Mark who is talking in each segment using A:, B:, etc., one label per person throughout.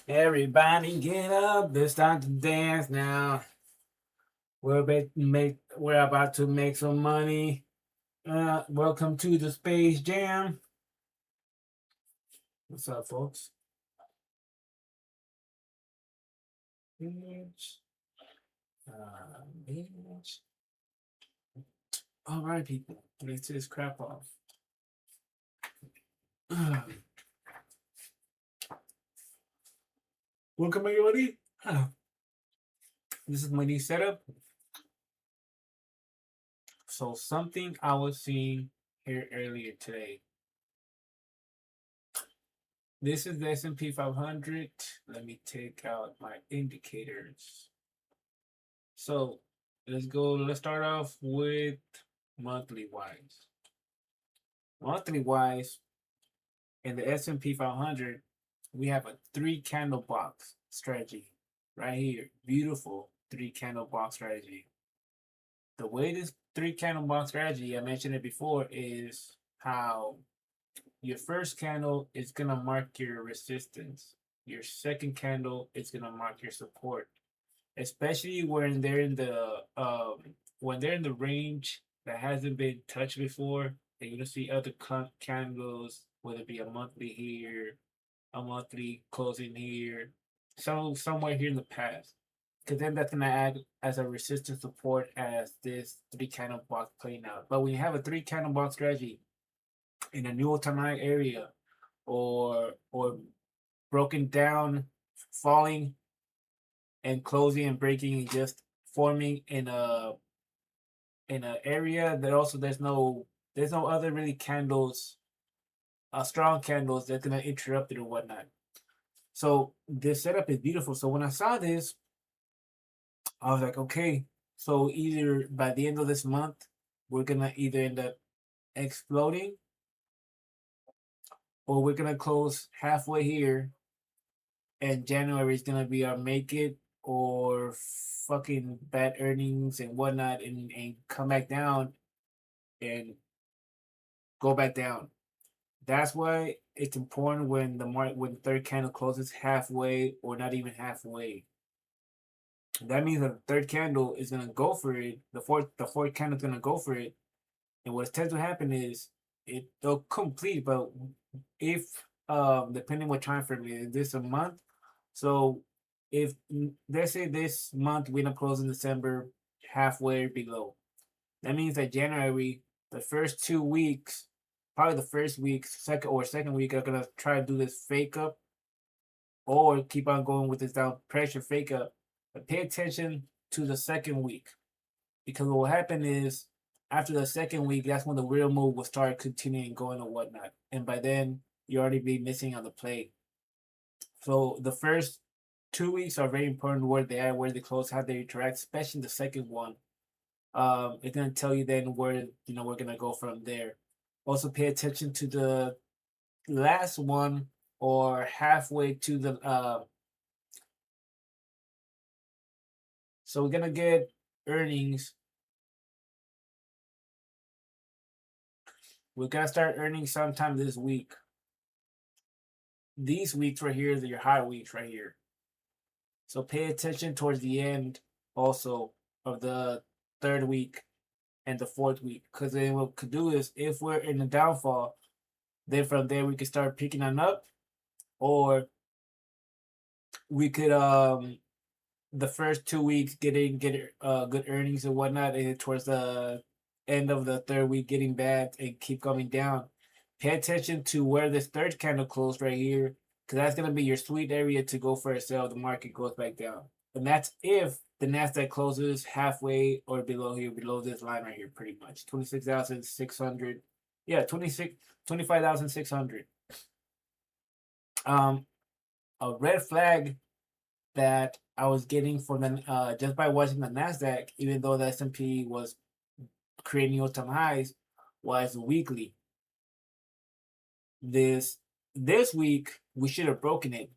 A: Everybody get up, it's time to dance now. We're about to make some money. Welcome to the Space Jam. What's up, folks? Bitch. Bitch. All right, people. Let's this crap off. Welcome, everybody. This is my new setup. So something I was seeing here earlier today. This is the S&P 500. Let me take out my indicators. So let's go. Let's start off with monthly wise. Monthly wise, in the S&P 500, we have a three candle box strategy right here. Beautiful three candle box strategy. The way this three candle box strategy, I mentioned it before, is how your first candle is gonna mark your resistance. Your second candle is gonna mark your support, especially when they're in the range that hasn't been touched before, and you're gonna see other candles, whether it be a monthly here, a monthly closing here, somewhere here in the past. Because then that's gonna act as a resistance support as this three candle box playing out. But when you have a three candle box strategy in a new all-time high area, or broken down, falling and closing and breaking and just forming in an area that also there's no other really candles, strong candles that's gonna interrupt it or whatnot. So this setup is beautiful. So when I saw this, I was like, okay, so either by the end of this month, we're gonna either end up exploding or we're gonna close halfway here and January is gonna be our make it or fucking bad earnings and whatnot and come back down and go back down. That's why it's important when the third candle closes halfway or not even halfway. That means that the third candle is gonna go for it. The fourth candle is gonna go for it. And what tends to happen is they'll complete, but if depending what time frame it is, this a month. So if let's say this month we end up closing December halfway below, that means that January, the first 2 weeks, probably the first week, second week, are gonna try to do this fake up or keep on going with this down pressure fake up. But pay attention to the second week because what will happen is after the second week, that's when the real move will start continuing going or whatnot. And by then, you already be missing on the play. So the first 2 weeks are very important where they are, where they close, how they interact, especially the second one. It's gonna tell you then where we're gonna go from there. Also pay attention to the last one or halfway to the so we're gonna get earnings. We're gonna start earning sometime this week. These weeks right here are your high weeks right here. So pay attention towards the end also of the third week and the fourth week. Because then what we could do is if we're in the downfall, then from there we could start picking on up, or we could the first 2 weeks get good earnings and whatnot, and towards the end of the third week getting bad and keep coming down. Pay attention to where this third candle closed right here, because that's gonna be your sweet area to go for a sell. The market goes back down, and that's if the Nasdaq closes halfway or below here, below this line right here, pretty much 26,600. Yeah, 25,600. Um, a red flag that I was getting from the just by watching the Nasdaq, even though the S&P was creating all-time highs, was weekly. This week we should have broken it.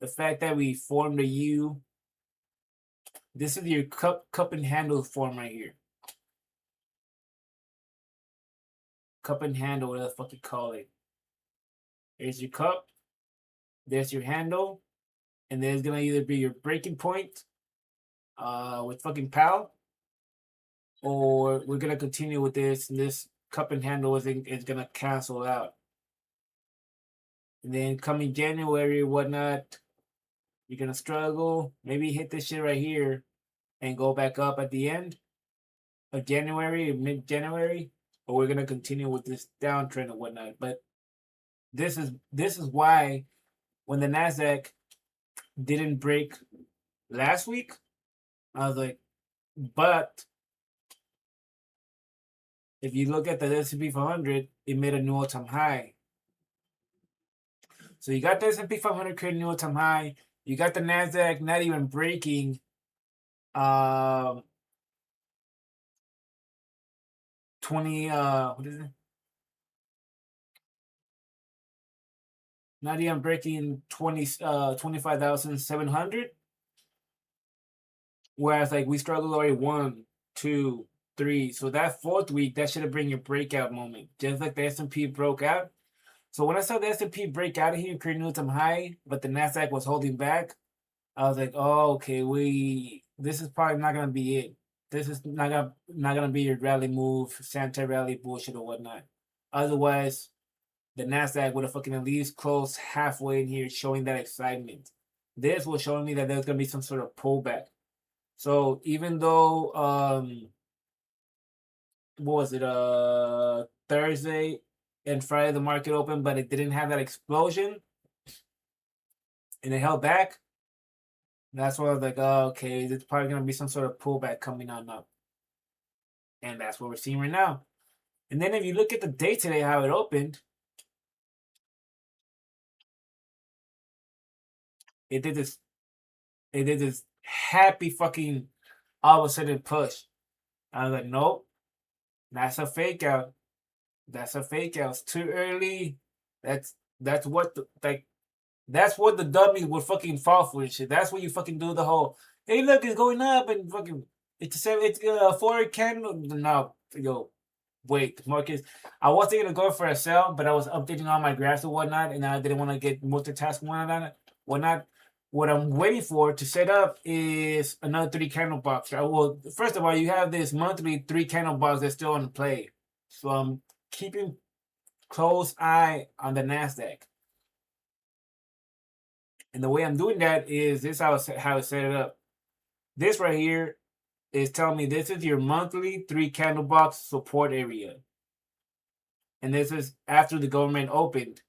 A: The fact that we formed a U, this is your cup and handle form right here. Cup and handle, whatever the fuck you call it. Here's your cup, There's your handle, and there's gonna either be your breaking point, with fucking PAL, or we're gonna continue with this. And this cup and handle is gonna cancel out. And then coming January, whatnot, you're gonna struggle. Maybe hit this shit right here and go back up at the end of January, mid-January, or we're gonna continue with this downtrend and whatnot. But this is why when the Nasdaq didn't break last week, I was like, but if you look at the S&P 500, it made a new all-time high. So you got the S&P 500 creating a new all-time high. You got the Nasdaq not even breaking 20 what is it? Not even breaking 25,700. Whereas like we struggled already 1, 2, 3. So that fourth week, that should have been your breakout moment. Just like the S&P broke out. So when I saw the S&P break out of here and create a new all-time high, but the Nasdaq was holding back, I was like, oh, okay, this is probably not gonna be it. This is not gonna be your rally move, Santa rally bullshit or whatnot. Otherwise, the Nasdaq would have fucking at least closed halfway in here, showing that excitement. This was showing me that there's gonna be some sort of pullback. So even though what was it, Thursday and Friday the market opened, but it didn't have that explosion and it held back. That's why I was like, oh, okay, it's probably gonna be some sort of pullback coming on up. And that's what we're seeing right now. And then if you look at the day today, how it opened, it did this happy fucking all of a sudden push. I was like, nope, that's a fake out. That's a fake out. It's too early. That's what that's what the dummies would fucking fall for and shit. That's what you fucking do the whole, hey look, it's going up and fucking it's forward candle. No, yo, wait, Marcus. I wasn't gonna go for a sell, but I was updating all my graphs and whatnot, and I didn't want to get multitasking on it. Whatnot. What I'm waiting for to set up is another 3 candle box. Well, first of all, you have this monthly 3 candle box that's still on play. So I'm keeping close eye on the Nasdaq. And the way I'm doing that is this how I set it up. This right here is telling me this is your monthly 3 candle box support area. And this is after the government opened.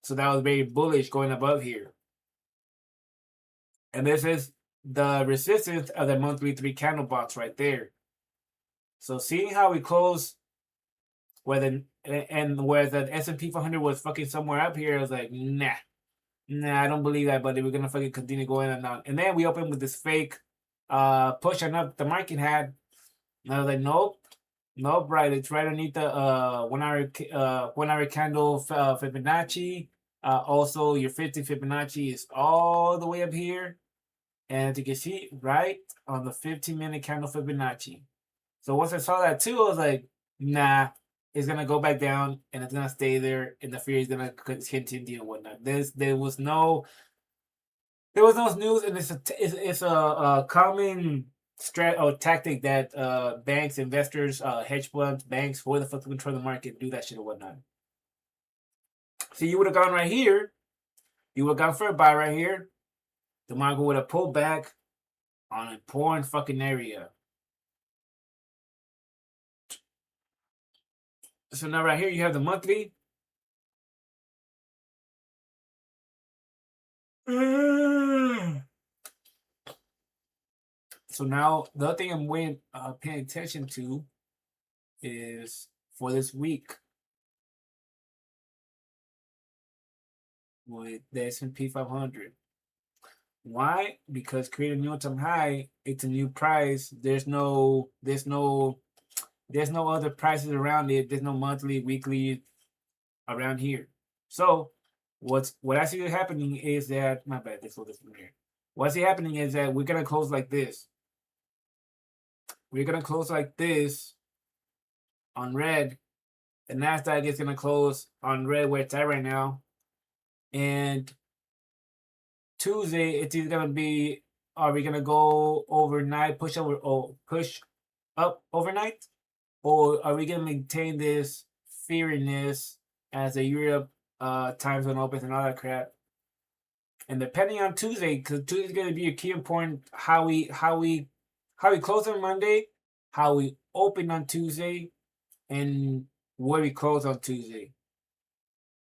A: So that was very bullish going above here. And this is the resistance of the monthly 3 candle box right there. So seeing how we close where the S&P 500 was fucking somewhere up here, I was like, nah, I don't believe that, buddy. We're gonna fucking continue going and on. And then we opened with this fake push on up the market had. And I was like, nope, right. It's right underneath the 1 hour candle Fibonacci. Also, your 50 Fibonacci is all the way up here. And as you can see, right on the 15-minute candle Fibonacci. So once I saw that too, I was like, nah, it's gonna go back down and it's gonna stay there, and the fear is gonna continue and whatnot. There was no news, and it's a common strat or tactic that banks, investors, hedge funds, banks, whoever the fuck control the market, do that shit or whatnot. So you would have gone right here, you would have gone for a buy right here. The market would have pulled back on an important fucking area. So now right here you have the monthly. So now the other thing I'm paying attention to is for this week with the S&P 500. Why? Because create a new all-time high, it's a new price. There's no other prices around it. There's no monthly, weekly around here. So what I see happening is that, my bad, this from here. What I see happening is that we're gonna close like this. We're gonna close like this on red. The Nasdaq is gonna close on red where it's at right now. And Tuesday, it's either gonna be, are we gonna go overnight, push up overnight, or are we gonna maintain this feariness as the Europe time zone opens and all that crap? And depending on Tuesday, because Tuesday's gonna be a key important how we close on Monday, how we open on Tuesday, and where we close on Tuesday.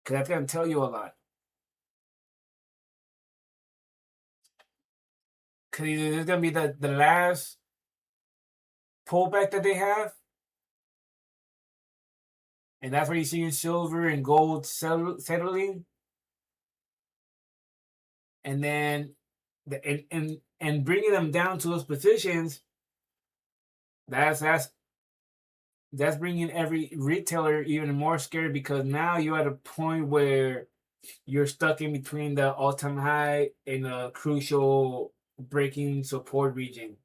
A: Because that's gonna tell you a lot. Because it's gonna be the last pullback that they have, and that's where you're seeing silver and gold settling, and then and bringing them down to those positions. That's bringing every retailer even more scared, because now you're at a point where you're stuck in between the all-time high and a crucial breaking support region.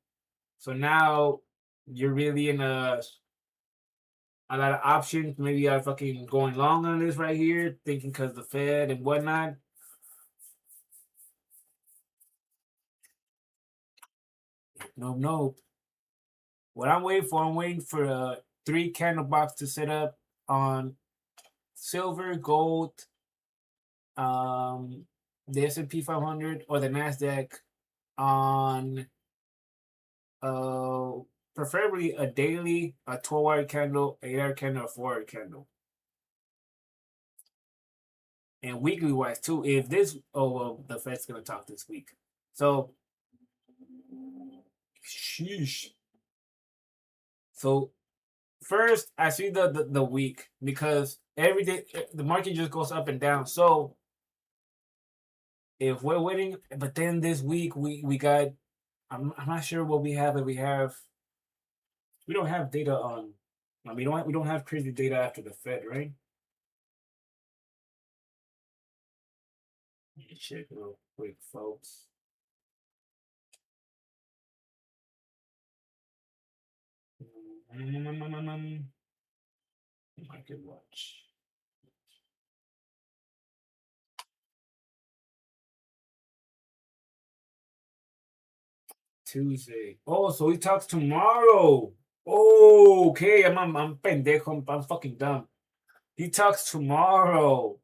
A: So now you're really in a lot of options. Maybe you're fucking going long on this right here, thinking because the Fed and whatnot. No, no. What I'm waiting for a three candle box to set up on silver, gold, um, the S&P 500 or the Nasdaq on uh preferably a daily, a 12-hour candle, 8-hour candle, a 4-hour candle. And weekly wise too. If this the Fed's gonna talk this week. So sheesh. So first I see the week, because every day the market just goes up and down. So if we're waiting, but then this week we got, I'm not sure what we have. If we don't have data on, I mean, we don't have crazy data after the Fed, right? Let me check real quick, folks. Market watch. Tuesday. Oh, so he talks tomorrow. Oh, okay. I'm pendejo. I'm fucking dumb. He talks tomorrow.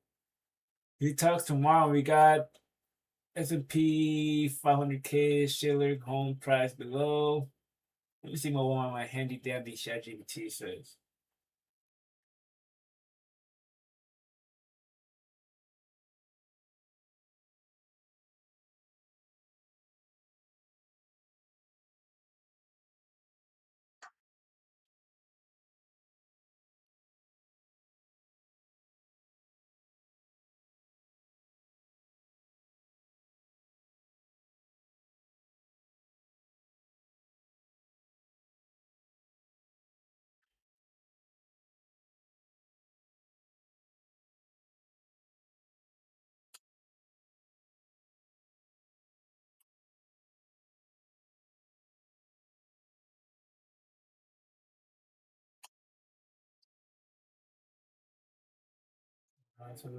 A: He talks tomorrow. We got S&P 500K Schiller home price below. Let me see what one of my handy dandy ChatGPT says. Give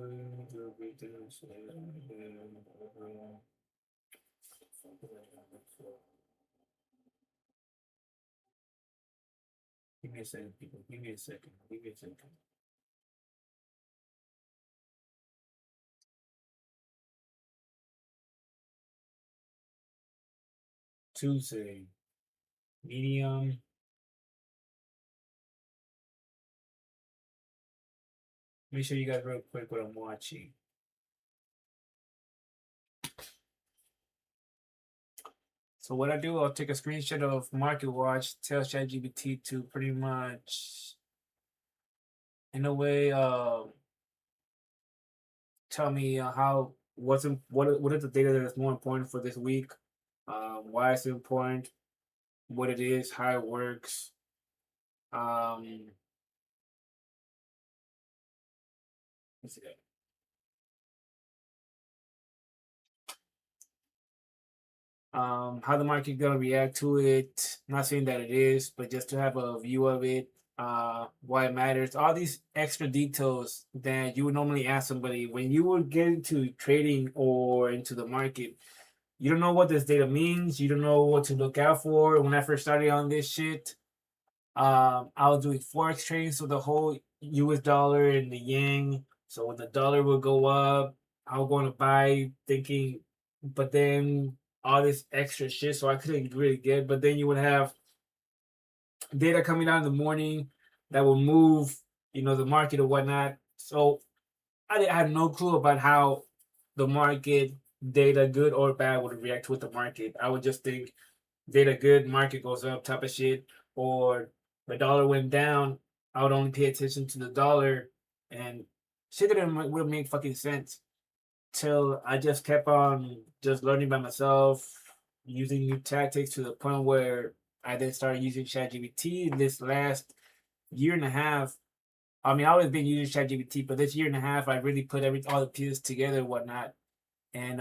A: me a second, people. Give me a second. Give me a second. Tuesday. Medium. Let me show you guys real quick what I'm watching. So what I do, I'll take a screenshot of Market Watch, tell ChatGPT to pretty much, in a way, tell me how what is the data that is more important for this week, why it's important, what it is, how it works. Let's see. How the market gonna react to it. Not saying that it is, but just to have a view of it, why it matters, all these extra details that you would normally ask somebody when you would get into trading or into the market. you don't know what this data means. You don't know what to look out for. When I first started on this shit, I was doing forex trading, so the whole U.S. dollar and the yen. So when the dollar would go up, I was going to buy, thinking, but then all this extra shit, so I couldn't really get. But then you would have data coming out in the morning that will move, the market or whatnot. So I had no clue about how the market data, good or bad, would react with the market. I would just think data good, market goes up, type of shit. Or the dollar went down, I would only pay attention to the dollar, and shit didn't would make fucking sense. Till I just kept on just learning by myself, using new tactics to the point where I then started using ChatGPT this last year and a half. I mean, I always been using ChatGPT, but this year and a half, I really put all the pieces together and whatnot. And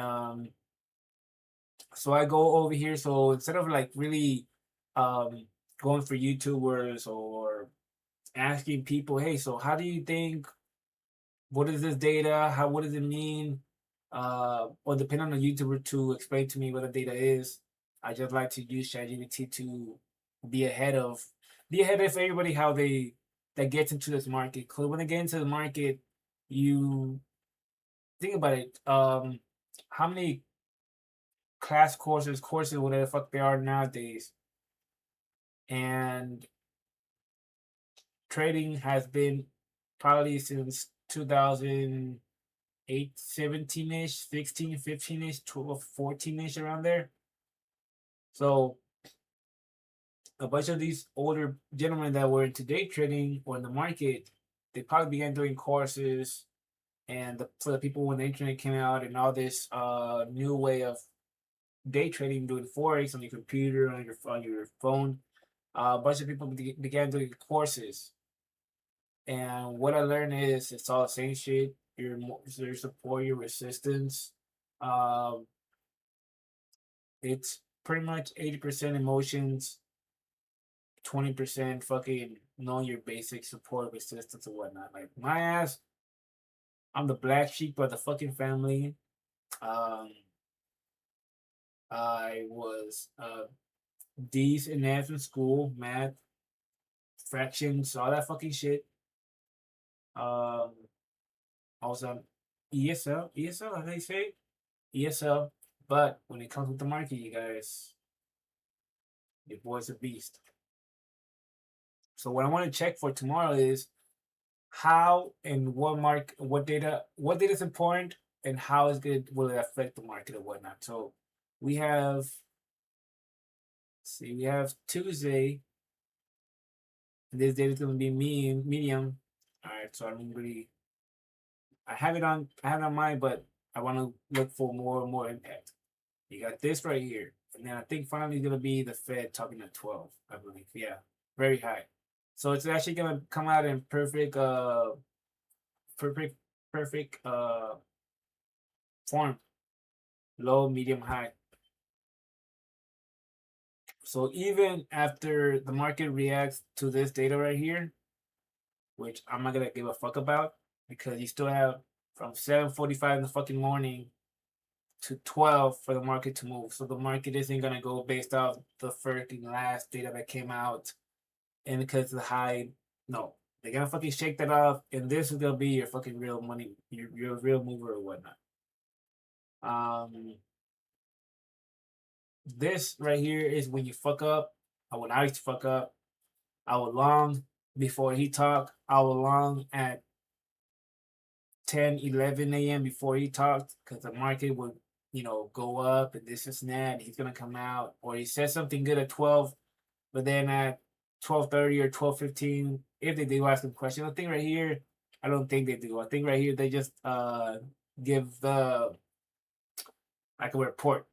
A: so I go over here. So instead of like really um going for YouTubers or asking people, hey, so how do you think, what is this data? What does it mean? Or depend on the YouTuber to explain to me what the data is. I just like to use ChatGPT to be ahead of be ahead of everybody how they that gets into this market. Cause when they get into the market, you think about it. How many courses, whatever the fuck they are nowadays, and trading has been probably since 2008, 17-ish, 16, 15-ish, 12, 14-ish, around there. So a bunch of these older gentlemen that were into day trading or in the market, they probably began doing courses. And for the people, when the internet came out and all this new way of day trading, doing forex on your computer, on your phone, a bunch of people began doing courses. And what I learned is it's all the same shit. Your support, your resistance. Um, it's pretty much 80% emotions, 20% fucking knowing your basic support, resistance, and whatnot. Like my ass, I'm the black sheep of the fucking family. Um, I was D's and F's in school, math, fractions, all that fucking shit. Um, I was on ESL, how they say ESL. But when it comes with the market, you guys, your boy's a beast. So what I want to check for tomorrow is how and what data is important, and how is good will it affect the market or whatnot. So we have, see, we have Tuesday, and this data is going to be medium. All right, so I don't really, I have it on mine, but I want to look for more impact. You got this right here, and then I think finally gonna be the Fed talking at 12. I believe, yeah, very high. So it's actually gonna come out in perfect, perfect form: low, medium, high. So even after the market reacts to this data right here, which I'm not gonna give a fuck about, because you still have from 7:45 in the fucking morning to 12 for the market to move. So the market isn't gonna go based off the fucking last data that came out and because of the high. No, they're gonna fucking shake that off, and this is gonna be your fucking real money, your real mover or whatnot. Um, this right here is when you fuck up. When I used to fuck up, I would long before he talked. I would long at 10, 11 a.m. before he talked, because the market would, go up and this and that. And he's gonna come out, or he says something good at 12, but then at 12:30 or 12:15, if they do ask him a question, I think right here, I don't think they do. I think right here they just give the like a report,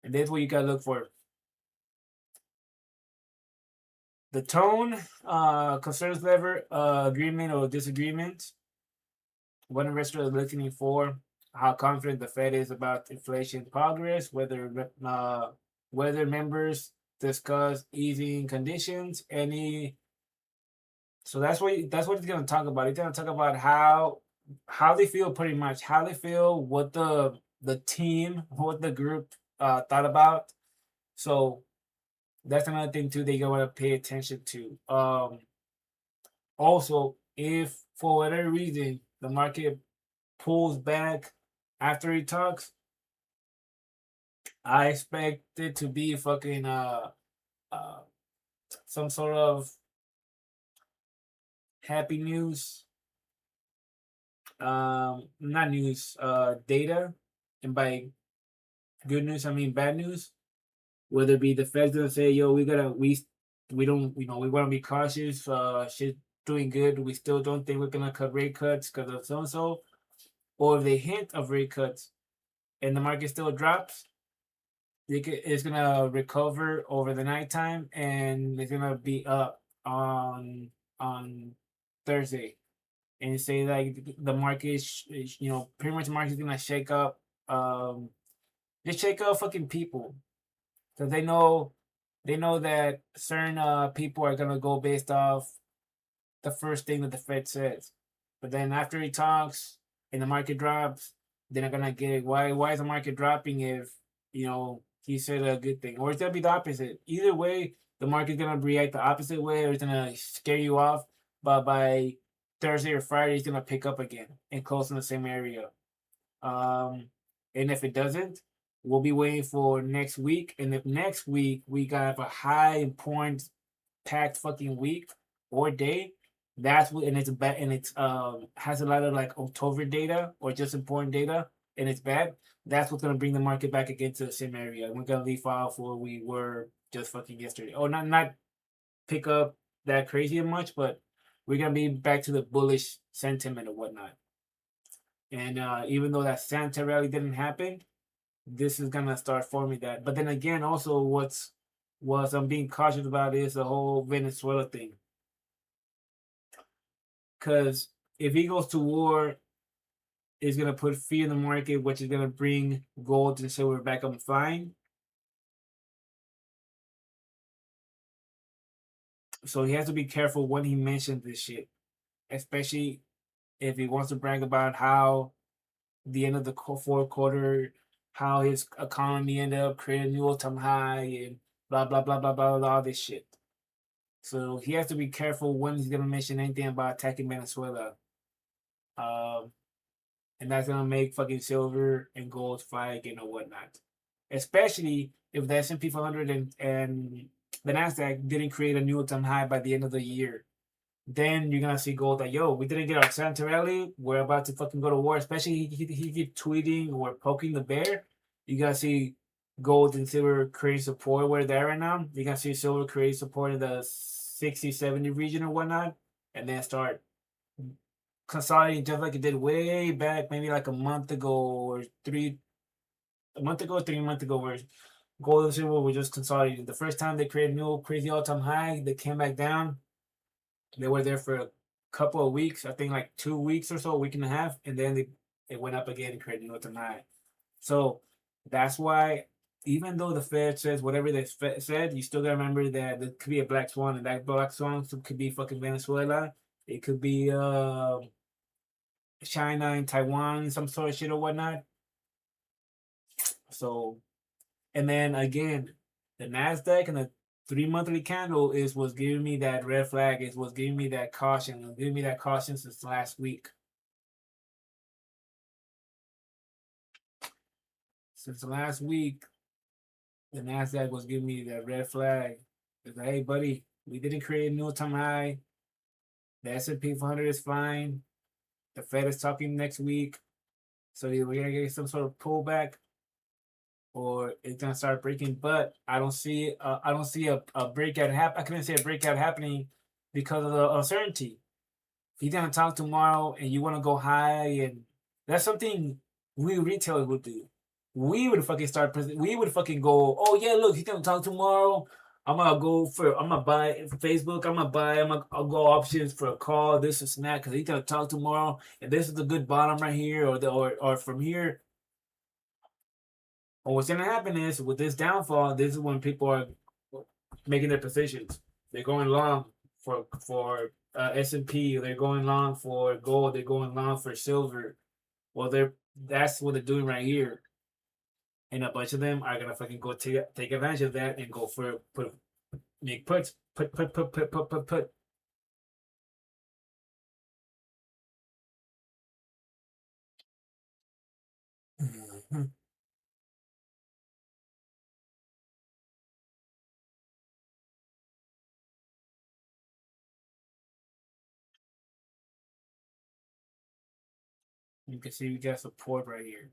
A: and that's what you gotta look for. The tone, concerns level, agreement or disagreement. What investors are looking for, how confident the Fed is about inflation progress, whether members discuss easing conditions, any. So that's what it's gonna talk about. It's gonna talk about how how they feel, pretty much how they feel, what the team, what the group thought about. So that's another thing too they gotta pay attention to. Also, if for whatever reason the market pulls back after he talks, I expect it to be fucking uh some sort of happy news, not news, data, and by good news I mean bad news. Whether it be the Fed's gonna say, "Yo, we don't, we want to be cautious. Shit doing good. We still don't think we're gonna cut rate cuts because of so and so," or if they hint of rate cuts and the market still drops, it's gonna recover over the nighttime and it's gonna be up on Thursday. And say like the market, pretty much the market's gonna shake up, just shake up fucking people because they know that certain people are gonna go based off the first thing that the Fed says. But then after he talks and the market drops, they're not gonna get it. Why is the market dropping if he said a good thing? Or it's gonna be the opposite. Either way, the market's gonna react the opposite way, or it's gonna scare you off. But by Thursday or Friday, it's gonna pick up again and close in the same area. Um, and if it doesn't, we'll be waiting for next week. And if next week we got a high important packed fucking week or day, that's what, and it's bad, and it's has a lot of like October data or just important data, and it's bad. That's what's gonna bring the market back again to the same area. We're gonna leave off where we were just fucking yesterday. Or not pick up that crazy much, but we're gonna be back to the bullish sentiment or whatnot. And even though that Santa rally didn't happen, this is gonna start forming that. But then again, also what I'm being cautious about is the whole Venezuela thing. Because if he goes to war, it's gonna put fear in the market, which is gonna bring gold and silver back up flying. So he has to be careful when he mentions this shit, especially if he wants to brag about how the end of the fourth quarter, how his economy ended up creating a new all-time high and blah blah blah blah blah blah all this shit. So he has to be careful when he's gonna mention anything about attacking Venezuela. Um, and that's gonna make fucking silver and gold fly again or whatnot. Especially if the S&P 500 and the Nasdaq didn't create a new all-time high by the end of the year. Then you're gonna see gold like, yo, we didn't get our Santa rally. We're about to fucking go to war. Especially he keep tweeting or poking the bear. You gotta see gold and silver create support where they're right now. You gotta see silver create support in the 60, 70 region or whatnot, and then start consolidating just like it did way back, maybe like a month ago, 3 months ago, where gold and silver were just consolidating. The first time they created a new crazy all-time high, they came back down. They were there for a couple of weeks, I think like 2 weeks or so, a week and a half, and then they went up again and created a new all-time high. So that's why, even though the Fed says whatever they said, you still gotta remember that there could be a black swan, and that black swan could be fucking Venezuela. It could be China and Taiwan, some sort of shit or whatnot. So, and then again, the Nasdaq and the 3 monthly candle is what's giving me that red flag. Is what's giving me that caution. It's giving me that caution since last week. Since last week, the Nasdaq was giving me that red flag. It's like, hey, buddy, we didn't create a new all-time high. The S&P 500 is fine. The Fed is talking next week, so we're gonna get some sort of pullback, or it's gonna start breaking. But I don't see a breakout happen. I couldn't say a breakout happening because of the uncertainty. If you're gonna talk tomorrow and you want to go high, and that's something we retailers would do. We would fucking start. We would fucking go. Oh yeah, look, he's gonna talk tomorrow. I'm gonna buy Facebook. I'll go options for a call. This is that because he's gonna talk tomorrow, and this is the good bottom right here, or from here. And what's gonna happen is with this downfall, this is when people are making their positions. They're going long for S&P. They're going long for gold. They're going long for silver. Well, that's what they're doing right here, and a bunch of them are gonna fucking go take advantage of that and go for make puts put. Mhm. You can see we got support right here.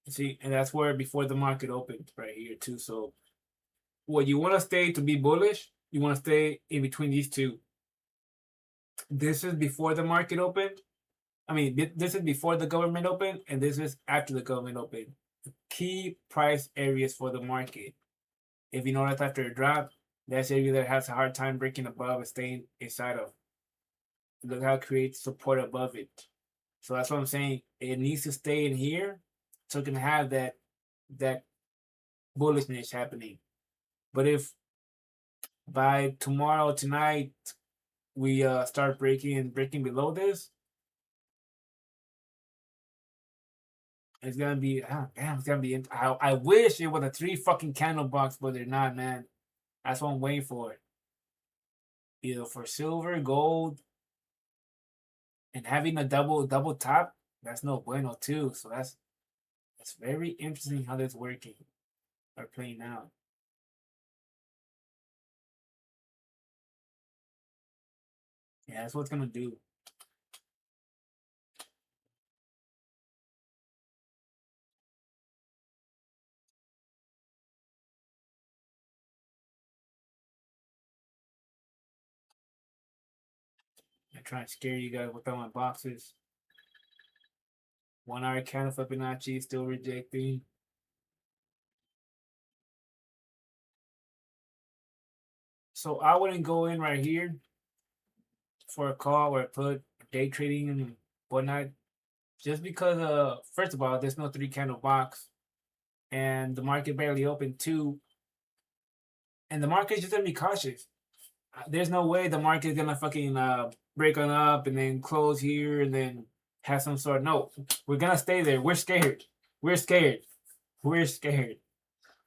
A: See, and that's where before the market opened right here too. So, what you want to stay to be bullish, you want to stay in between these two. This is before the market opened. I mean, this is before the government opened, and this is after the government opened. Key price areas for the market. If you notice after a drop, that's area that has a hard time breaking above and staying inside of. Look how it creates support above it. So that's what I'm saying. It needs to stay in here so it can have that bullishness happening. But if by tomorrow tonight we start breaking below this, it's gonna be damn, it's gonna be. I wish it was a three fucking candle box, but they're not, man. That's what I'm waiting for. Either for silver, gold, and having a double top. That's no bueno too. So that's very interesting how that's working or playing out. Yeah, that's what it's gonna do. I try and scare you guys with all my boxes. 1 hour candle Fibonacci still rejecting. So I wouldn't go in right here for a call or put day trading and whatnot, just because first of all, there's no three candle box and the market barely opened too, and the market's just gonna be cautious. There's no way the market's gonna fucking break on up and then close here and then have some sort. No, we're gonna stay there. We're scared. We're scared. We're scared.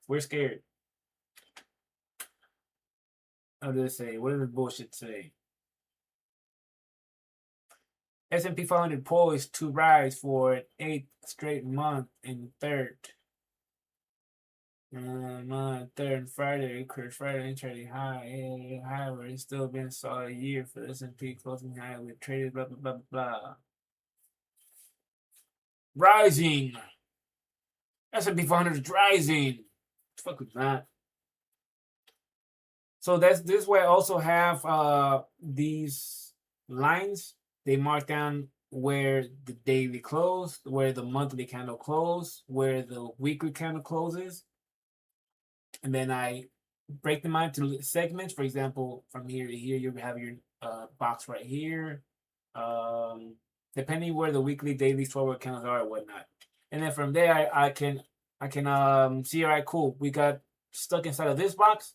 A: We're scared. What did it say? What did the bullshit say? S&P 500 poised to rise for an eighth straight month in third. Third Friday, occurred Friday, trading high. However, it's still been a solid year for the S&P closing high with traded blah blah blah blah. Rising. S&P 500 is rising. Fuck with that. So that's this way. I also have these lines. They mark down where the daily close, where the monthly candle close, where the weekly candle closes, and then I break them out into segments. For example, from here to here, you have your box right here, depending where the weekly, daily, forward candles are or whatnot. And then from there, I can see. All right, cool. We got stuck inside of this box,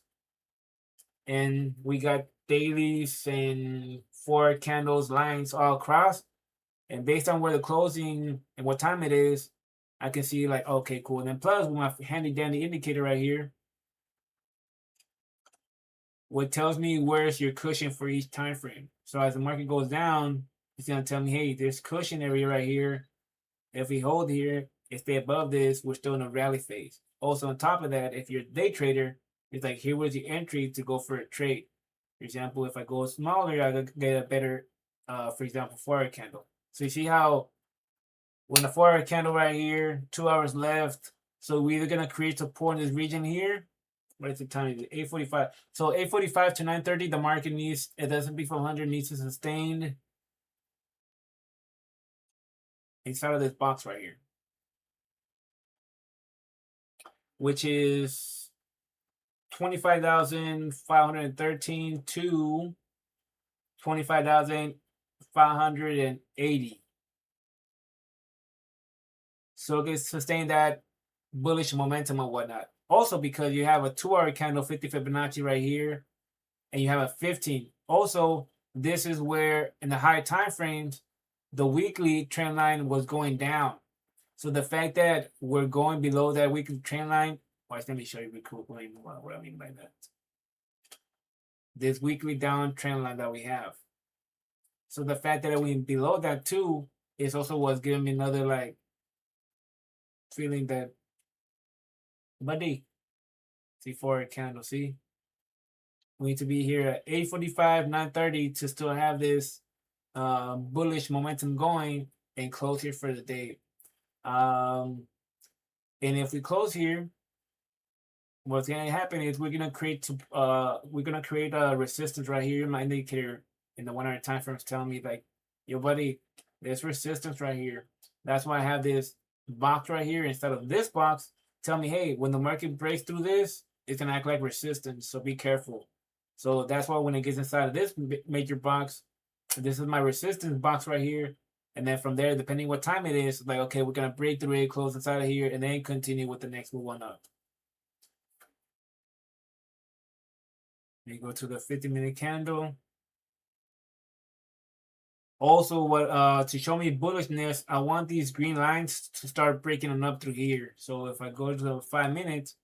A: and we got dailies and four candles lines all across. And based on where the closing and what time it is, I can see like, okay, cool. And then plus with my handy dandy indicator right here, what tells me where's your cushion for each time frame. So as the market goes down, it's gonna tell me, hey, there's cushion area right here. If we hold here and stay above this, we're still in a rally phase. Also on top of that, if you're a day trader, it's like here was your entry to go for a trade. For example, if I go smaller, I get a better, for example, 4 hour candle. So you see how when the 4 hour candle right here, 2 hours left. So we're either gonna create support in this region here. What is the time? 8:45. So 8:45 to 9:30, the market needs it doesn't be 400 needs to sustain inside of this box right here, which is 25,513 to 25,580. So it can sustain that bullish momentum and whatnot. Also, because you have a 2 hour candle 50 Fibonacci right here, and you have a 15. Also, this is where in the higher time frames, the weekly trend line was going down. So the fact that we're going below that weekly trend line, let me show you quickly what I mean by that. This weekly down trend line that we have. So the fact that we below that too is also what's giving me another like feeling that, buddy, C4 candle, see, we need to be here at 8:45, 9:30 to still have this bullish momentum going and close here for the day. And if we close here, what's gonna happen is we're gonna create a resistance right here. My indicator in the 1 hour time frame is telling me like, yo, buddy, there's resistance right here. That's why I have this box right here instead of this box. Tell me, hey, when the market breaks through this, it's gonna act like resistance. So be careful. So that's why when it gets inside of this major box, this is my resistance box right here. And then from there, depending what time it is, like, okay, we're gonna break through it, close inside of here, and then continue with the next move on up. You go to the 50-minute candle. Also, what to show me bullishness, I want these green lines to start breaking them up through here. So if I go to the 5 minutes,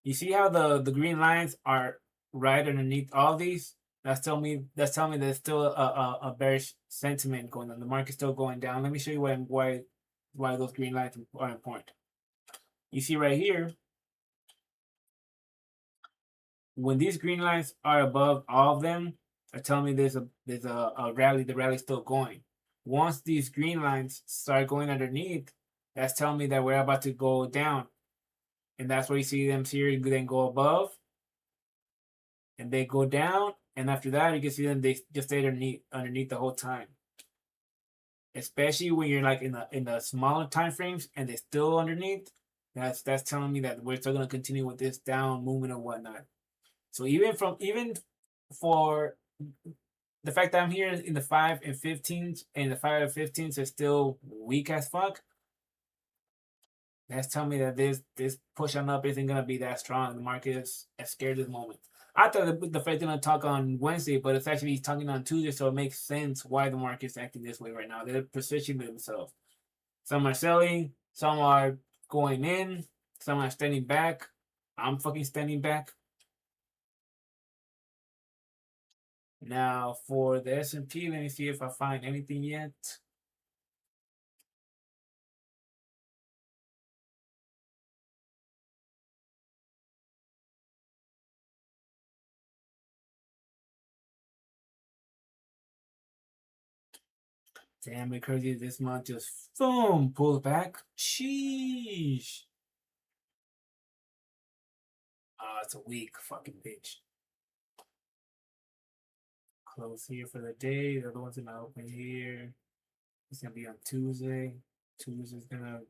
A: you see how the green lines are right underneath all these? That's telling me there's still a bearish sentiment going on. The market's still going down. Let me show you why those green lines are important. You see right here, when these green lines are above all of them, are telling me there's a rally. The rally's still going. Once these green lines start going underneath, that's telling me that we're about to go down, and that's where you see them here. Then go above, and they go down, and after that, you can see them they just stay underneath the whole time. Especially when you're like in the smaller time frames and they're still underneath. That's telling me that we're still gonna continue with this down movement or whatnot. So even for the fact that I'm here in the 5 and 15s and the 5 and 15s is still weak as fuck, that's telling me that this push on up isn't gonna be that strong. The market is scared this moment. I thought the Fed's gonna talk on Wednesday, but it's actually talking on Tuesday, so it makes sense why the market's acting this way right now. They're positioning themselves. Some are selling, some are going in, some are standing back. I'm fucking standing back. Now for the S&P, let me see if I find anything yet. Damn it, crazy! This month just boom pulled back. Sheesh. It's a weak fucking bitch. Close here for the day. The other one's gonna open here. It's gonna be on Tuesday. Tuesday's gonna,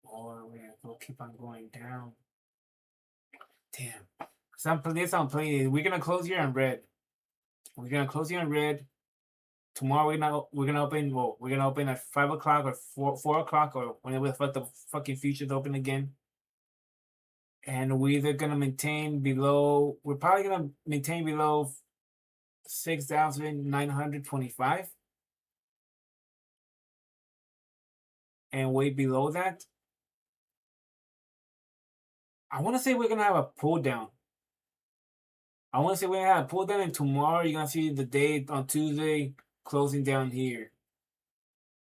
A: or we're gonna keep on going down. Damn. I'm playing. We're gonna close here on red. We're gonna close here on red. Tomorrow we're gonna open. Well, we're gonna open at 5 o'clock or 4 o'clock or whenever the fucking futures open again. And we're either gonna maintain below. We're probably gonna maintain below 6,925 and way below that. I want to say we're gonna have a pull down. I want to say we're gonna have a pull down, and tomorrow you're gonna see the day on Tuesday closing down here.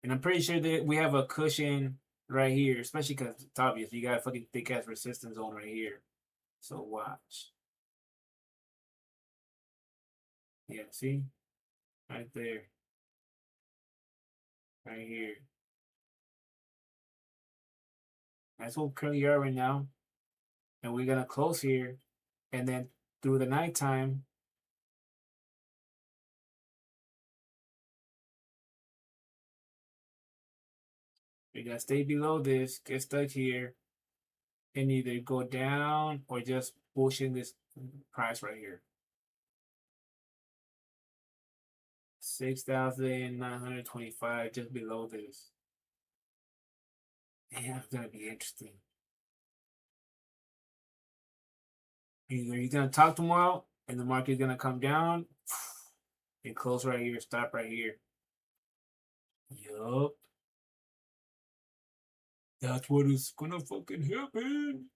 A: And I'm pretty sure that we have a cushion right here, especially because it's obvious you got a fucking thick ass resistance zone right here. So watch. Yeah, see? Right there. Right here. That's what currently are right now. And we're gonna close here. And then through the nighttime, we're gonna stay below this, get stuck here, and either go down or just pushing this price right here. 6,925 just below this. Yeah, it's gonna be interesting. Either you're gonna talk tomorrow and the market's gonna come down and close right here, stop right here. Yup. That's what is gonna fucking happen.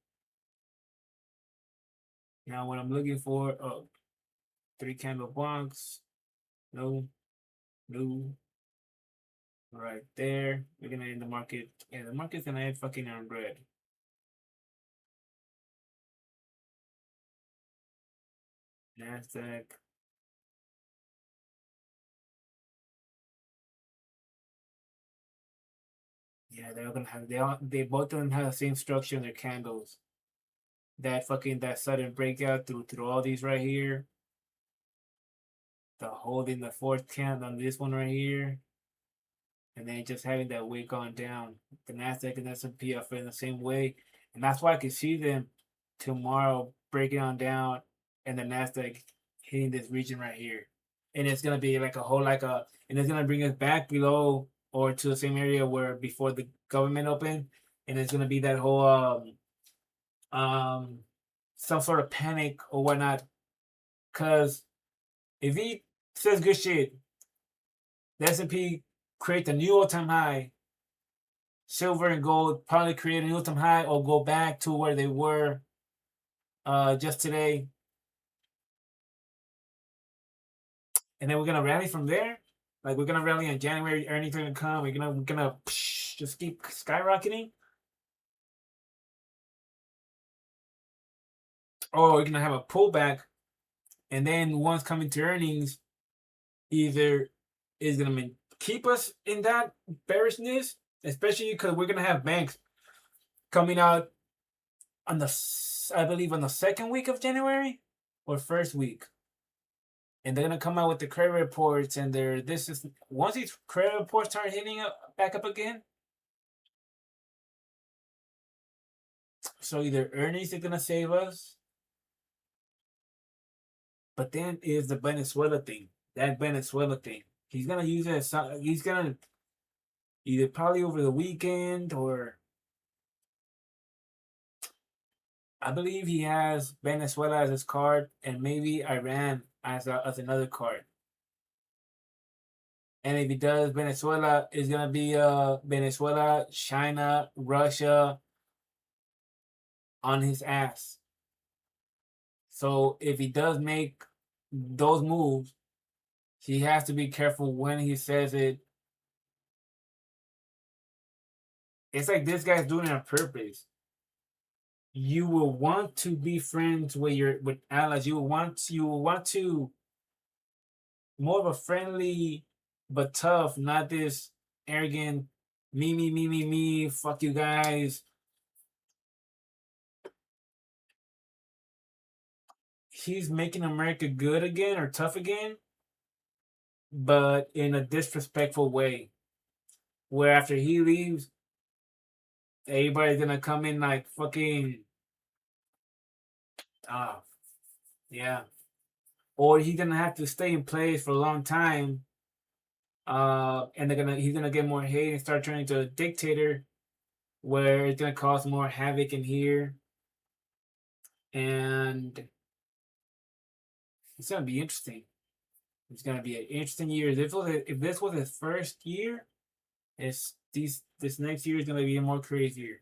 A: Now what I'm looking for, oh, 3 candle blocks. No, no, right there. We're gonna end the market. Yeah, the market's gonna end fucking on red. Nasdaq. Yeah, they're gonna have they both of them have the same structure in their candles. That sudden breakout through all these right here. The holding the fourth candle on this one right here, and then just having that weight gone down. The Nasdaq and S&P are in the same way, and that's why I can see them tomorrow breaking on down, and the Nasdaq hitting this region right here, and it's gonna be like a whole and it's gonna bring us back below or to the same area where before the government opened, and it's gonna be that whole um some sort of panic or whatnot, because if he says good shit, the S&P create a new all-time high. Silver and gold probably create a new all-time high or go back to where they were just today. And then we're gonna rally from there. Like we're gonna rally in January, earnings are gonna come. We're gonna just keep skyrocketing. Or we're gonna have a pullback, and then once coming to earnings, either is gonna keep us in that bearishness, especially because we're gonna have banks coming out on I believe on the second week of January or first week, and they're gonna come out with the credit reports, and this is once these credit reports start hitting back up again. So either earnings are gonna save us, but then is the Venezuela thing. That Venezuela thing. He's gonna use it as he's gonna either probably over the weekend or I believe he has Venezuela as his card and maybe Iran as another card. And if he does Venezuela, it's gonna be Venezuela, China, Russia on his ass. So if he does make those moves, he has to be careful when he says it. It's like this guy's doing it on purpose. You will want to be friends with allies. You will want to more of a friendly but tough, not this arrogant me, fuck you guys. He's making America good again or tough again, but in a disrespectful way. Where after he leaves, everybody's gonna come in like fucking ah yeah. Or he's gonna have to stay in place for a long time. And he's gonna get more hate and start turning into a dictator where it's gonna cause more havoc in here. And it's gonna be interesting. It's gonna be an interesting year. If this was his first year, this next year is gonna be more crazier.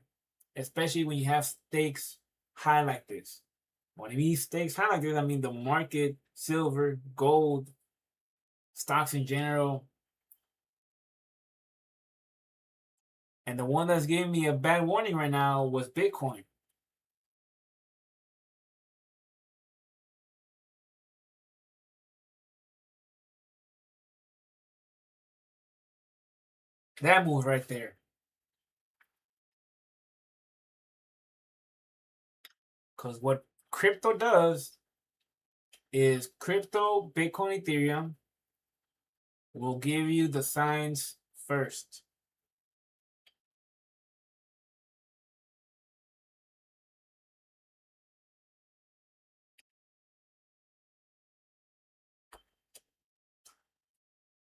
A: Especially when you have stakes high like this. When I mean stakes high like this, I mean the market, silver, gold, stocks in general. And the one that's giving me a bad warning right now was Bitcoin. That move right there. Because what crypto does is crypto, Bitcoin, Ethereum will give you the signs first.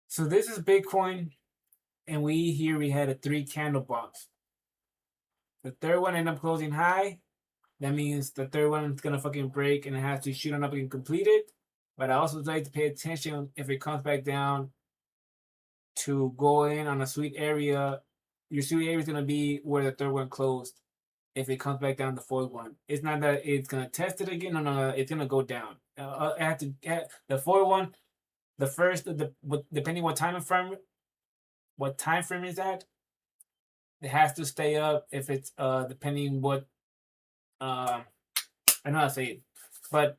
A: So this is Bitcoin, and we had a 3 candle box. The third one ended up closing high. That means the third one is gonna fucking break and it has to shoot on up and complete it. But I also like to pay attention if it comes back down to go in on a sweet area. Your sweet area is gonna be where the third one closed. If it comes back down the fourth one, it's not that it's gonna test it again. No, no, no, it's gonna go down. I have to get the fourth one. The first, depending what time frame is that, it has to stay up. If it's depending what I know how to say it, but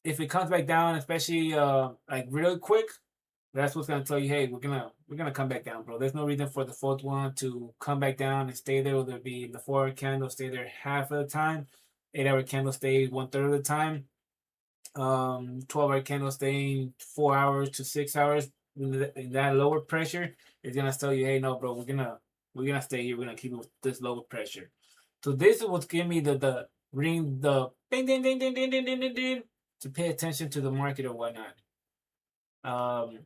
A: if it comes back down, especially like really quick, that's what's gonna tell you, hey, we're gonna come back down, bro. There's no reason for the fourth one to come back down and stay there. Whether it be the 4-hour candle stay there half of the time, 8-hour candle stay 1/3 of the time, 12-hour candle staying 4 hours to 6 hours. In that lower pressure is gonna tell you, hey, no, bro, we're gonna stay here. We're gonna keep it with this lower pressure. So this is what's giving me the ring the ding ding ding ding ding ding ding ding ding to pay attention to the market or whatnot. Um,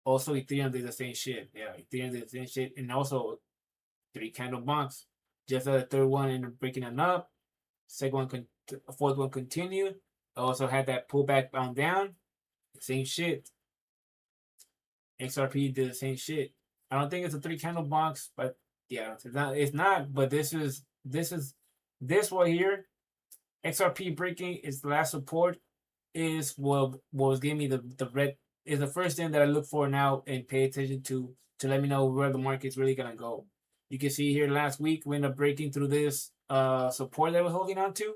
A: Also, Ethereum did the same shit. Yeah, Ethereum did the same shit, and also 3 candle bonks. Just the third one ended up breaking it up. Second one, fourth one continued. Also had that pullback on down. Same shit. XRP did the same shit. I don't think it's a 3 candle box, but yeah, it's not. It's not. But this right here. XRP breaking its last support is what was giving me the red is the first thing that I look for now and pay attention to let me know where the market's really gonna go. You can see here last week we ended up breaking through this support that I was holding on to.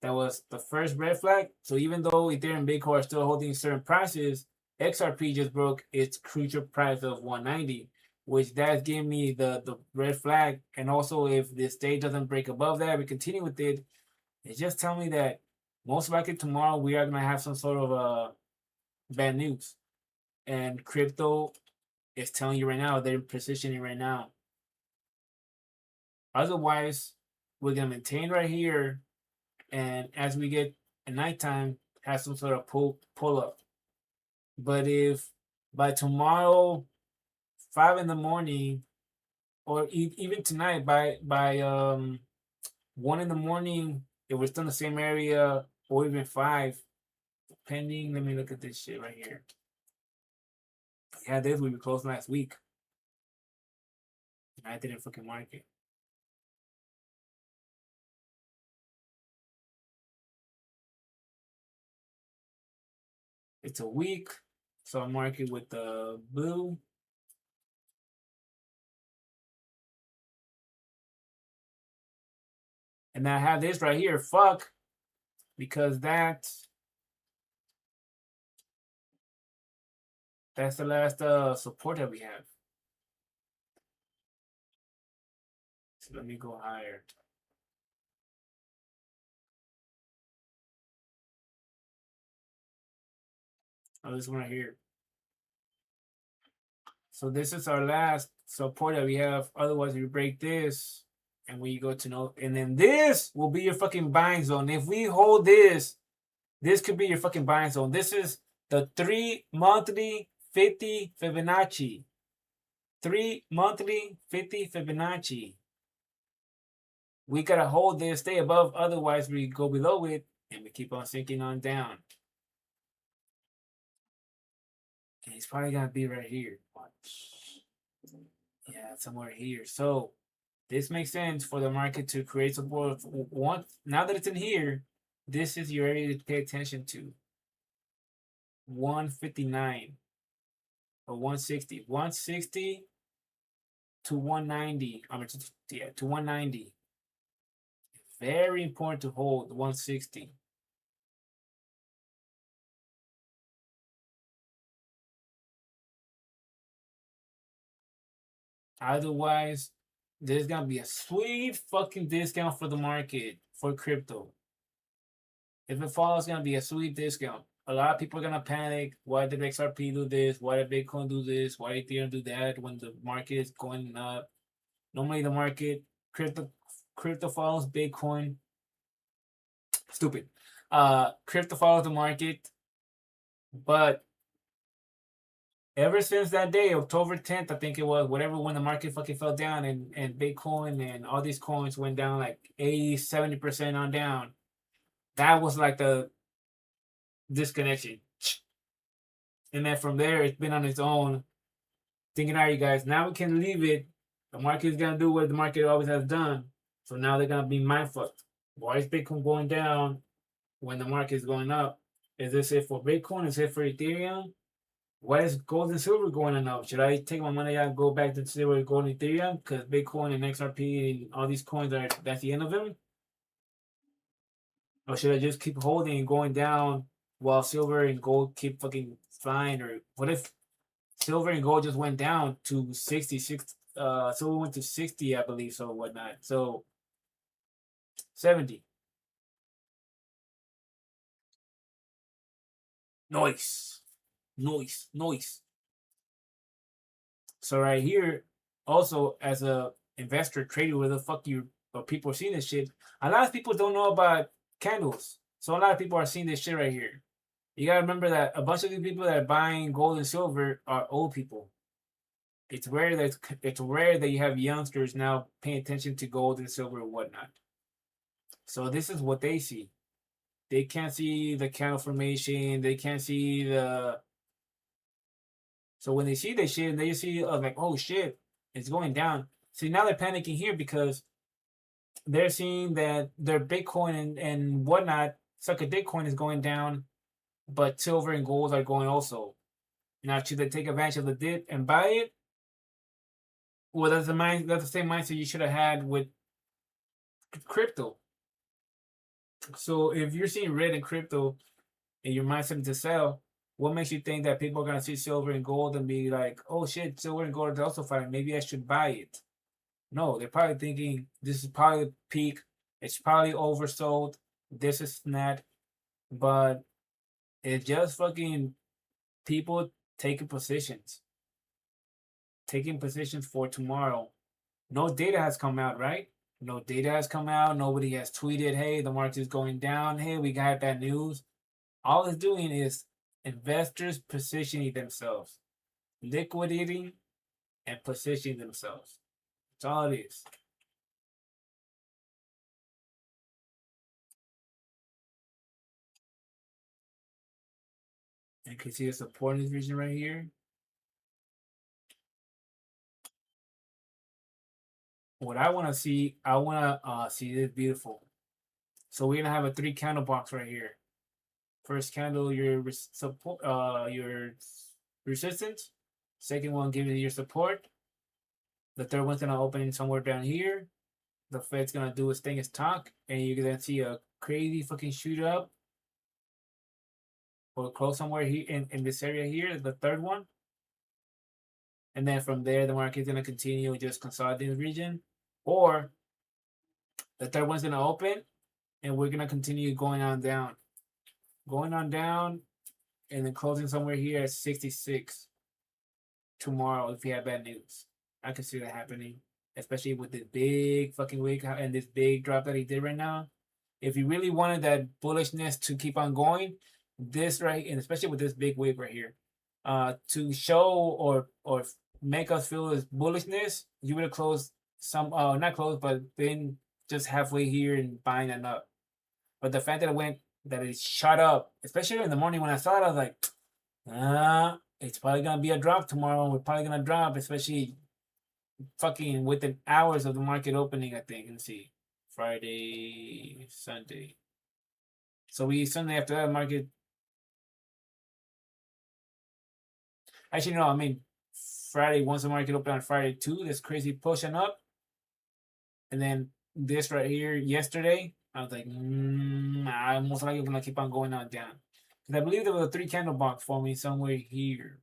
A: That was the first red flag. So even though Ethereum and Bitcoin are still holding certain prices, XRP just broke its crucial price of 190, which that's giving me the red flag. And also if this day doesn't break above that, we continue with it. It's just telling me that most likely tomorrow we are gonna have some sort of bad news. And crypto is telling you right now, they're positioning right now. Otherwise, we're gonna maintain right here, and as we get at nighttime, have some sort of pull up. But if by tomorrow, 5 in the morning, or even tonight by 1 in the morning, if we're still in the same area, or even 5, depending. Let me look at this shit right here. Yeah, this we were closed last week. And I didn't fucking mark it. It's a week, so I mark it with the blue. And I have this right here, fuck, because that's the last support that we have. So let me go higher. Oh, this one right here. So this is our last support that we have. Otherwise, we break this, and we go to no, and then this will be your fucking buying zone. If we hold this, this could be your fucking buying zone. This is the 3 monthly 50 Fibonacci. 3 monthly 50 Fibonacci. We gotta hold this, stay above, otherwise we go below it, and we keep on sinking on down. And it's probably gonna be right here. Watch. Yeah, somewhere here. So this makes sense for the market to create support. Once now that it's in here, this is your area to pay attention to. 159 or 160. 160 to 190. I mean, yeah, to 190. Very important to hold 160. Otherwise, there's gonna be a sweet fucking discount for the market for crypto. If it falls, it's gonna be a sweet discount. A lot of people are gonna panic. Why did XRP do this? Why did Bitcoin do this? Why did Ethereum do that? When the market is going up, normally the market crypto follows Bitcoin. Stupid. Crypto follows the market, but ever since that day, October 10th, I think it was, whatever, when the market fucking fell down and Bitcoin and all these coins went down like 80, 70% on down. That was like disconnection. And then from there, it's been on its own, thinking, all right, you guys, now we can leave it. The market is going to do what the market always has done. So now they're going to be mindful. Why is Bitcoin going down when the market is going up? Is this it for Bitcoin? Is it for Ethereum? Why is gold and silver going up? Should I take my money out and go back to silver, gold, and Ethereum? Because Bitcoin and XRP and all these coins that's the end of them? Or should I just keep holding and going down while silver and gold keep fucking flying? Or what if silver and gold just went down to 66? Silver went to 60, I believe, so whatnot. So 70. Noise. Noise. Noise. So right here, also as a investor trading, where the fuck you or people are seeing this shit, a lot of people don't know about candles. So a lot of people are seeing this shit right here. You gotta remember that a bunch of these people that are buying gold and silver are old people. It's rare that you have youngsters now paying attention to gold and silver and whatnot. So this is what they see. They can't see the candle formation. They can't see the. So when they see this shit, they see like, oh shit, it's going down. See, now they're panicking here because they're seeing that their Bitcoin and whatnot, sucker Bitcoin is going down, but silver and gold are going also. Now, should they take advantage of the dip and buy it? Well, that's the same mindset you should have had with crypto. So if you're seeing red in crypto and your mindset to sell, what makes you think that people are gonna see silver and gold and be like, oh shit, silver and gold are also fine. Maybe I should buy it. No, they're probably thinking this is probably the peak. It's probably oversold. This is that. But it's just fucking people taking positions. Taking positions for tomorrow. No data has come out, right? No data has come out. Nobody has tweeted, hey, the market is going down. Hey, we got bad news. All it's doing is investors positioning themselves, liquidating and positioning themselves. That's all it is. And you can see the support in this region right here. What I want to see, I want to see this beautiful. So we're gonna have a three candle box right here. First candle, your support, your resistance. Second one giving you your support. The third one's gonna open somewhere down here. The Fed's gonna do its thing, its talk, and you're gonna see a crazy fucking shoot up or close somewhere here in this area here. The third one, and then from there the market's gonna continue just consolidating the region, or the third one's gonna open, and we're gonna continue going on down, and then closing somewhere here at 66 tomorrow if we have bad news. I can see that happening, especially with this big fucking week and this big drop that he did right now. If you really wanted that bullishness to keep on going, this right, and especially with this big wave right here, to show or make us feel this bullishness, you would have closed some, not closed, but been just halfway here and buying that up. But the fact that it shot up, especially in the morning when I saw it, I was like, it's probably gonna be a drop tomorrow. We're probably gonna drop, especially fucking within hours of the market opening. I think. Let's see, Friday, Sunday. So we Sunday after that market. Actually, no. I mean, Friday once the market opened on Friday too. This crazy pushing up, and then this right here yesterday. I was like, I'm most likely gonna keep on going on down. Because I believe there was a three candle box for me somewhere here.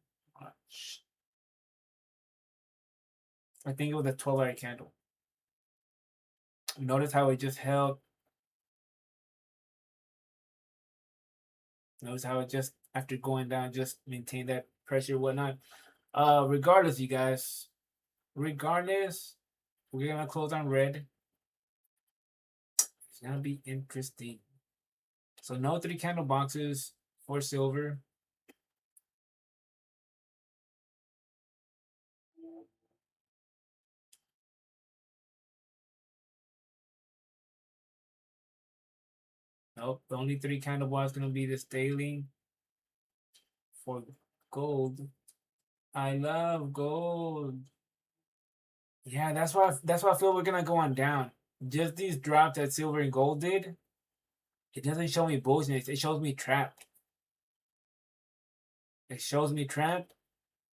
A: I think it was a 12-hour candle. Notice how it just held. Notice how it just after going down just maintained that pressure whatnot. Regardless, you guys. Regardless, we're gonna close on red. It's gonna be interesting. So no three candle boxes for silver. Nope. The only three candle box gonna be this daily. for gold. I love gold. Yeah, that's why I feel we're gonna go on down. Just these drops that silver and gold did, it doesn't show me bullishness. It shows me trapped. It shows me trapped.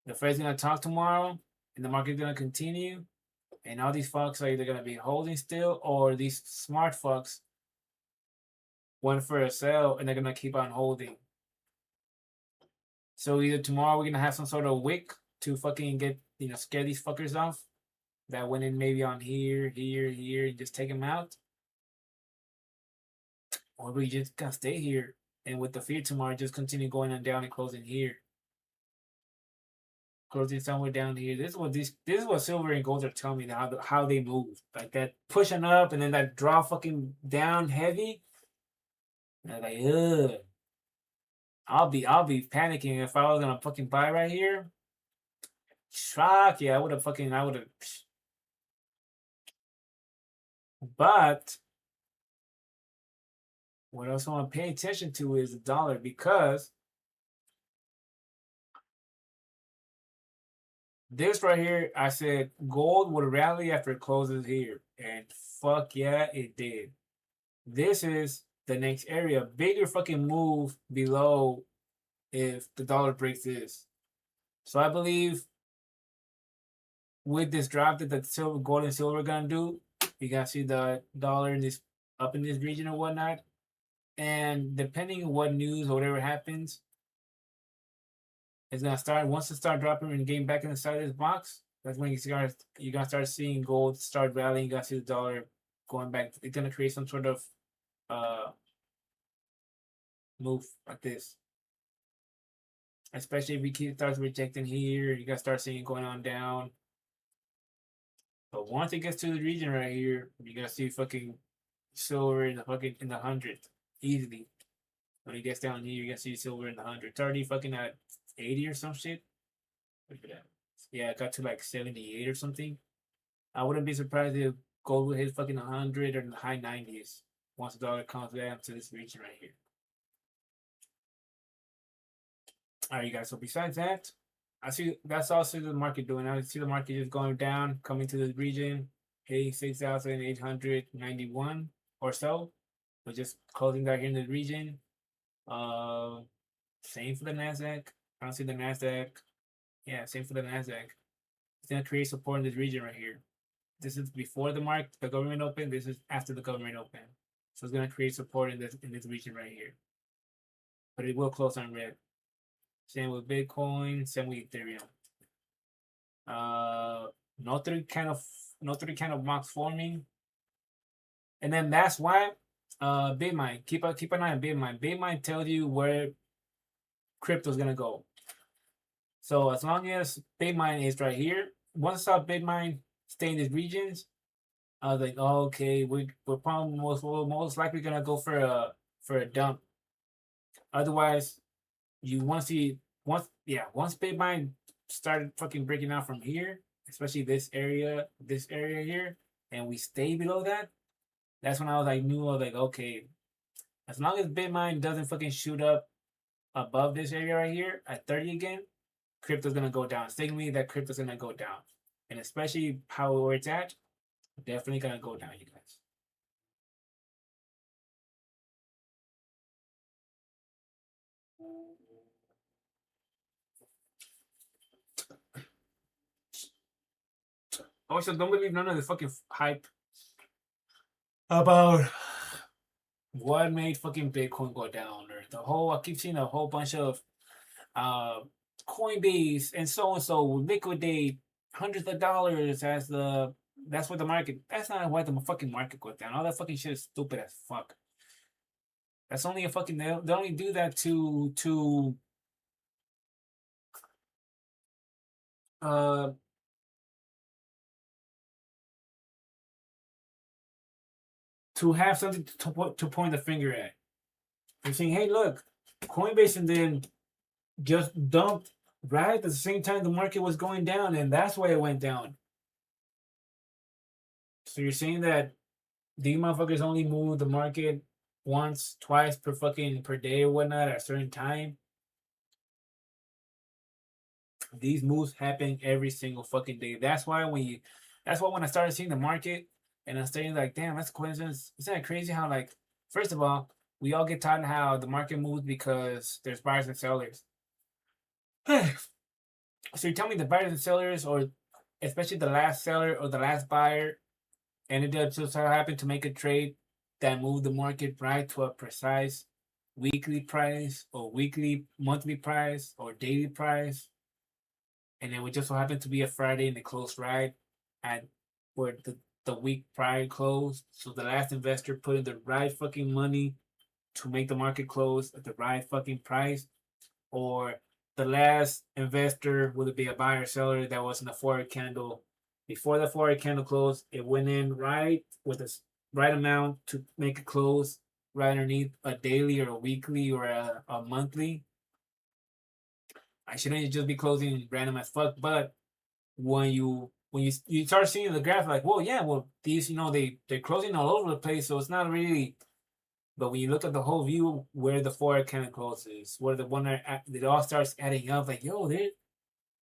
A: The Fed's gonna talk tomorrow, and the market's gonna continue. And all these fucks are either gonna be holding still, or these smart fucks went for a sell, and they're gonna keep on holding. So either tomorrow we're gonna have some sort of wick to fucking get scare these fuckers off that went in maybe on here, here, here, and just take them out, or we just gonna stay here and with the fear tomorrow just continue going on down and closing here, closing somewhere down here. This is what silver and gold are telling me how they move, like that pushing up and then that draw fucking down heavy. And I'm like, ugh. I'll be panicking if I was gonna fucking buy right here. Fuck yeah, I would have. But what else I want to pay attention to is the dollar, because this right here, I said gold would rally after it closes here, and fuck yeah, it did. This is the next area, bigger fucking move below if the dollar breaks this. So I believe with this drop that the silver, gold and silver are gonna do, you gotta see the dollar in this up in this region or whatnot. And depending on what news or whatever happens, it's gonna start once it start dropping and getting back inside this box. That's when you're gonna start seeing gold start rallying. You gotta see the dollar going back. It's gonna create some sort of uh move like this. Especially if we keep starts rejecting here, you gotta start seeing it going on down. But once it gets to the region right here, you're gonna see fucking silver in the hundred easily. When it gets down here, you're gonna see silver in the hundred. It's already fucking at 80 or some shit. Look at that. Yeah, it got to like 78 or something. I wouldn't be surprised if gold would hit fucking 100 or in the high 90s once the dollar comes down to this region right here. All right, you guys. So besides that, I see that's also the market doing. I see the market just going down, coming to the region, hitting 6,891 or so, but just closing down here in the region. Uh, Same for the Nasdaq. I don't see the Nasdaq. Yeah, same for the Nasdaq. It's gonna create support in this region right here. This is before the government open. This is after the government open. So it's gonna create support in this region right here. But it will close on red. Same with Bitcoin. Same with Ethereum. Uh, no three kind of marks forming, and then that's why Bitmine. Keep an eye on Bitmine. Bitmine tells you where crypto's gonna go. So as long as Bitmine is right here, once I saw Bitmine stay in these regions, I was like, oh, okay, we're probably most likely gonna go for a dump. Otherwise, you want to see once Bitmine started fucking breaking out from here, especially this area here, and we stay below that, that's when I was like, okay, as long as Bitmine doesn't fucking shoot up above this area right here at 30 again, crypto's gonna go down. Signaling that crypto's gonna go down, and especially where it's at, definitely gonna go down, you guys. Also, don't believe none of the fucking hype about what made fucking Bitcoin go down, or I keep seeing a whole bunch of uh Coinbase and so liquidate hundreds of dollars as that's what the market. That's not why the fucking market goes down. All that fucking shit is stupid as fuck. That's only a fucking. They only do that uh to have something to point the finger at. They're saying, hey, look, Coinbase and then just dumped right at the same time the market was going down, and that's why it went down. So you're saying that these motherfuckers only move the market once, twice per day or whatnot at a certain time, These moves happen every single fucking day. That's why when I started seeing the market and I'm starting like, damn, that's a coincidence. Isn't that crazy how like, first of all, we all get taught how the market moves because there's buyers and sellers. So you tell me the buyers and sellers, or especially the last seller or the last buyer, ended up just so happened to make a trade that moved the market right to a precise weekly price or weekly monthly price or daily price, and it would just so happen to be a Friday and it closed right at where the week prior closed. So the last investor put in the right fucking money to make the market close at the right fucking price, or the last investor, would it be a buyer or seller that was in the forward candle before the forward candle closed, it went in right with the right amount to make it close right underneath a daily or a weekly or a monthly. I shouldn't just be closing random as fuck, but when you start seeing the graph, like, well, yeah, well, these, they're closing all over the place, so it's not really. But when you look at the whole view, where the forward kind of closes, where the one that it all starts adding up, like, yo,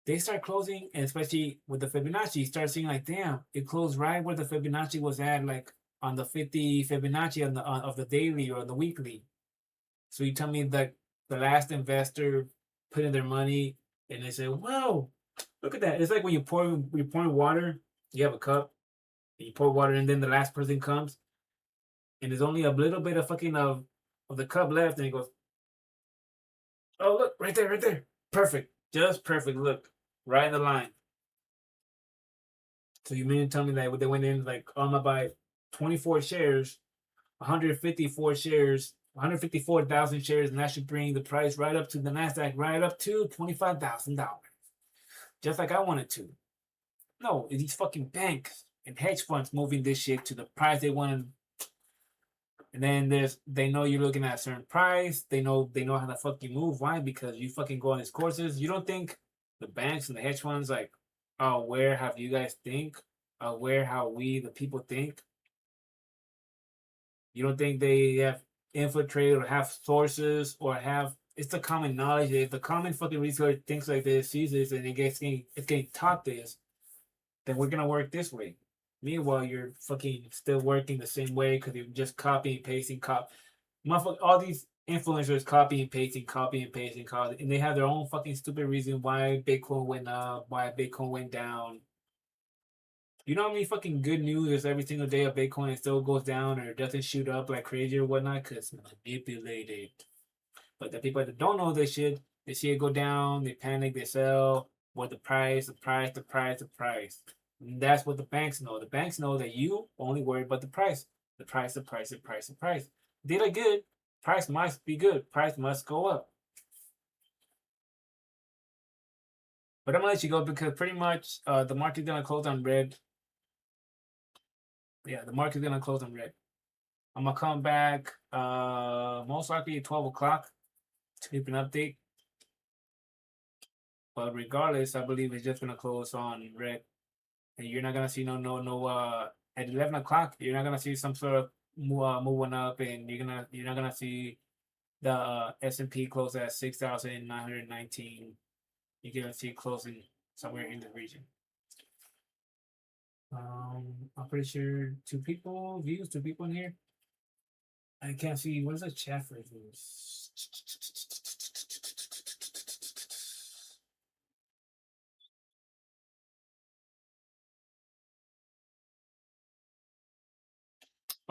A: they start closing, and especially with the Fibonacci, you start seeing like, damn, it closed right where the Fibonacci was at, like on the 50 Fibonacci of the daily or the weekly. So you tell me that the last investor put in their money, and they say, "Whoa, look at that!" It's like when you're pouring water. You have a cup, and you pour water, and then the last person comes, and there's only a little bit of fucking of the cup left, and he goes, "Oh, look, right there, perfect, just perfect. Look, right in the line." So you mean to tell me that they went in like, I'm gonna buy 24 shares, 154 shares, 154,000 shares, and that should bring the price right up to the Nasdaq, right up to $25,000, just like I wanted to. No, these fucking banks and hedge funds moving this shit to the price they want. And then they know you're looking at a certain price. They know how to fucking move. Why? Because you fucking go on these courses. You don't think the banks and the hedge funds like are aware how you guys think, aware how we the people think. You don't think they have infiltrated or have sources or have, it's the common knowledge. If the common fucking research thinks like this, sees this, and it's getting taught this, then we're gonna work this way. Meanwhile, you're fucking still working the same way because you're just copying, pasting, all these influencers copy and pasting, and they have their own fucking stupid reason why Bitcoin went up, why Bitcoin went down. You know how many fucking good news there's every single day of Bitcoin, it still goes down or doesn't shoot up like crazy or whatnot because manipulated. But the people that don't know this shit, they see it go down, they panic, they sell. What the price. And that's what the banks know. The banks know that you only worry about the price. The price, the price, the price, the price. Did it good, price must be good. Price must go up. But I'm gonna let you go because pretty much the market's gonna close on red. Yeah, the market's gonna close on red. I'm gonna come back most likely at 12 o'clock to give an update. But regardless, I believe it's just gonna close on red. And you're not gonna see no at 11 o'clock, you're not gonna see some sort of moving up, and you're not gonna see the S&P close at 6,919. You're gonna see it closing somewhere in the region. I'm pretty sure two people in here. I can't see. What is the chat for views?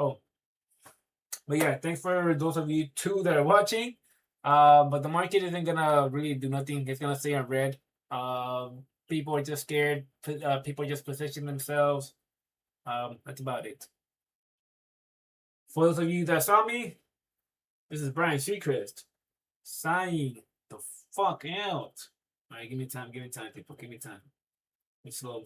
A: Oh, but yeah, thanks for those of you two that are watching. But the market isn't gonna really do nothing. It's gonna stay on red. People are just scared. People just position themselves. That's about it. For those of you that saw me, this is Brian Seacrest signing the fuck out. All right, give me time, people, give me time. Slow.